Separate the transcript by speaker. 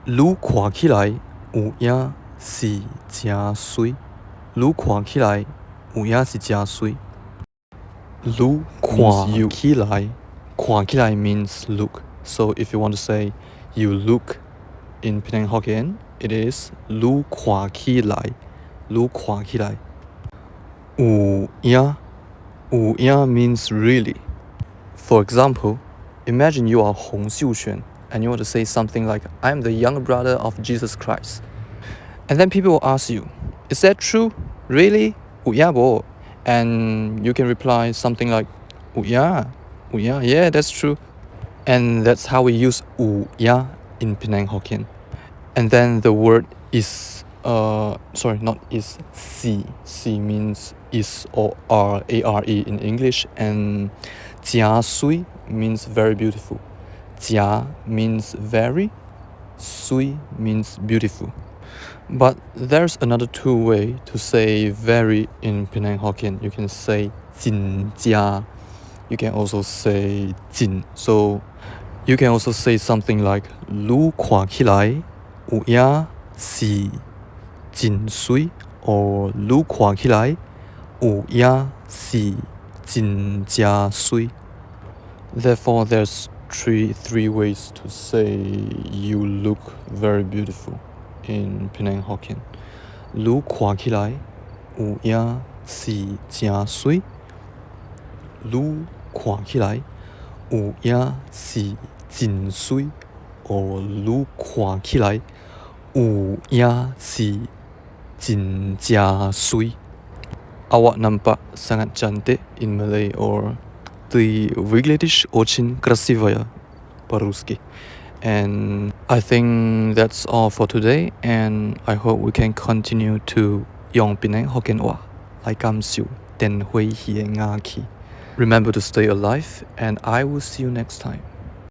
Speaker 1: 汝看起來有影是誠水。汝看起來有影是誠水。汝看起來，看起來 means look. So if you want to say you look in Penang Hokkien, it is 汝看起來。汝看起來。有影，有影 means really. For example, imagine you are Hong Xiuxuan and you want to say something like, I'm the younger brother of Jesus Christ. And then people will ask you, is that true? Really? 有影無? And you can reply something like, 有影, 有影, yeah, that's true. And that's how we use 有影 in Penang Hokkien. And then the word is, not is, si. Si means is or are, A-R-E in English. And 誠水 means very beautiful. 誠 means very, sui means beautiful. But there's another two way to say very in Penang Hokkien. You can say 真誠. You can also say 真. So you can also say something like 汝看起來有影是真水 or 汝看起來有影是真誠水. Therefore, there's three ways to say you look very beautiful in Penang Hokkien. 汝看起來有影是誠水。汝看起來有影是真水 or 汝看起來有影是真誠水. Awak nampak sangat cantik in Malay, or ты выглядишь очень красивая по-русски. And I think that's all for today, and I hope we can continue to 用 Penang Hokkien 話來感受電火氣的雅氣. Remember to stay alive, and I will see you next time.